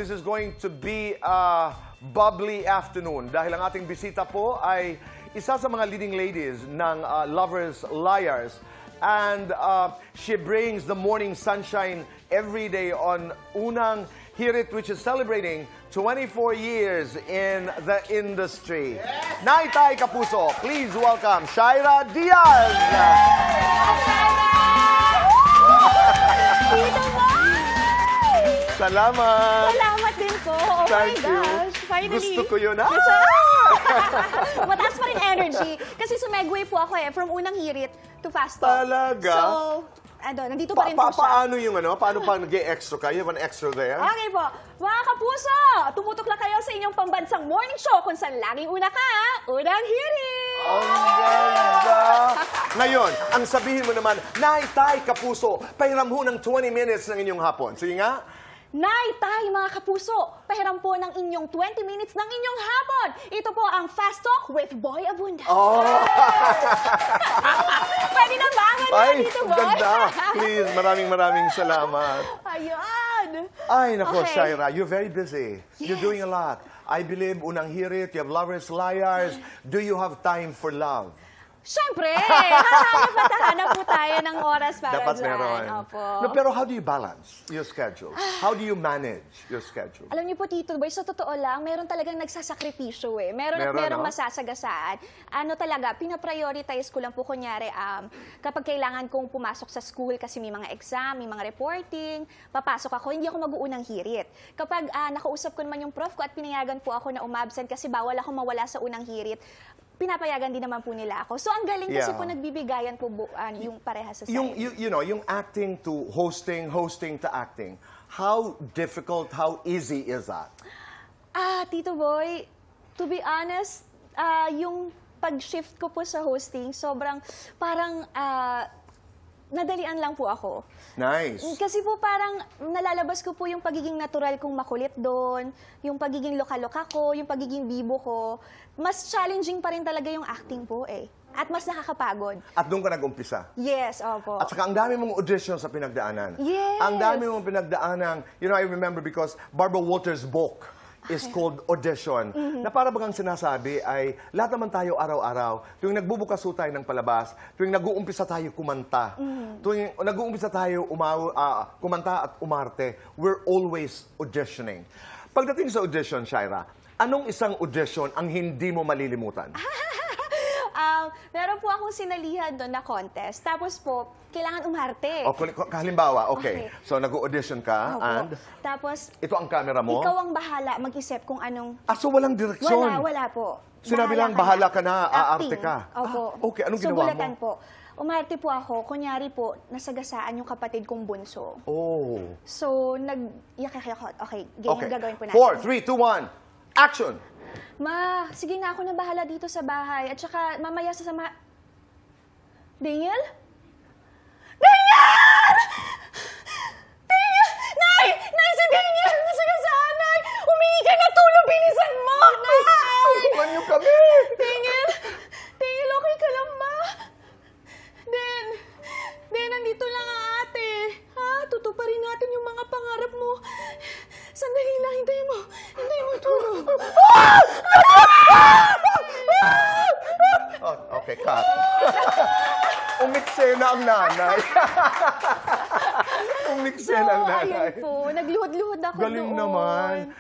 this is going to be a bubbly afternoon dahil ang ating bisita po ay isa sa mga leading ladies ng Lovers Liars. And she brings the morning sunshine every day on Unang Hirit, which is celebrating 24 years in the industry. Yes. Naitay Kapuso, please welcome Shaira Diaz. Salamat! Salamat din po. Oh Thank my gosh. you. Finally. Gusto ko yun. Mataas pa rin energy. Kasi sumegway po ako from Unang Hirit to Fast Talk. Talaga? So, nandito pa rin po siya. Paano yung ano? Paano pa nag-extra ka? You have an extra there? Okay po. Mga kapuso, tumutok lang kayo sa inyong pambansang morning show kung saan laging una ka, Unang Hirit! Ang ganda! Ngayon, ang sabihin mo naman, Naitay Kapuso, pahiram ho ng 20 minutes ng inyong hapon. Sige nga. Naitay, mga kapuso, pahiram po ng inyong 20 minutes ng inyong hapon. Ito po ang Fast Talk with Boy Abunda. Oh! Pwede na ba? Ay, dito, Boy? ganda. Please, maraming salamat. Ayun. Ay, nako, Okay. Shaira, you're very busy. Yes. You're doing a lot. I believe Unang Hirit, you have Lovers Liars. Do you have time for love? Siyempre, hahanap po tayo ng oras para Dapat dyan. meron. Opo. No, pero how do you balance your schedule? How do you manage your schedule? Alam niyo po, Tito Boy, sa totoo lang, meron talagang nagsasakripisyo eh. Meron no? masasagasaan. Ano talaga, pinaprioritize ko lang po, kunyari, kapag kailangan kong pumasok sa school kasi may mga exam, may mga reporting, papasok ako, hindi ako mag-uunang hirit. Kapag nakausap ko naman yung prof ko at pinayagan po ako na umabsent kasi bawal ako mawala sa unang hirit, pinapayagan din naman po nila ako. So, ang galing kasi po nagbibigayan po yung parehas sa side. You know, yung acting to hosting, hosting to acting, how difficult, how easy is that? Tito Boy, to be honest, yung pag-shift ko po sa hosting, sobrang parang nadalian lang po ako. Nice. Kasi po parang nalalabas ko po yung pagiging natural kong makulit doon, yung pagiging loka-loka ko, yung pagiging bibo ko. Mas challenging pa rin talaga yung acting po eh. At mas nakakapagod. At doon ka nag-umpisa? Yes, opo. At saka ang dami mong audition sa pinagdaanan. Yes. Ang dami mong pinagdaanan. You know, I remember because Barbara Walters' book is called Audition. Na para bagang sinasabi ay lahat naman tayo araw-araw, tuwing nagbubukas tayo ng palabas, tuwing nag-uumpisa tayo kumanta, tuwing nag-uumpisa tayo kumanta at umarte, we're always auditioning. Pagdating sa audition, Shaira, anong isang audition ang hindi mo malilimutan? Meron po akong sinalihan doon na contest. Tapos po, kailangan umarte. O, halimbawa, okay. So, nag-audition ka, and? Tapos, ito ang camera mo? ikaw ang bahala mag-isip kung anong... So walang direksyon? Wala po. Sinabi lang, bahala ka na, aarte ka. Opo. Okay, anong ginawa mo? Bulatan po. Umarte po ako, kunyari po, nasagasaan yung kapatid kong bunso. Oh. So, nag-yakakyakot. Okay, ganyan gagawin po natin. 4, 3, 2, 1, action! Ma, sige na ako na bahala dito sa bahay. At saka, mamaya sasama... Daniel? Daniel! Daniel! Nay! Nay, si Daniel! Nasagasaan, Nay! Humingi ka na tulong! Bilisan mo! Nay! Tulungan niyo kami! Daniel! Daniel, okay ka lang ba? Den, nandito lang ang ate. Tutuparin natin yung mga pangarap mo. Sandali lang, hintayin mo. Hintayin mo tulong. Okay, cut. Umiksena ang nanay. Umiksena ang nanay. Ayun po, nagluhod-luhod ako Galing doon. naman.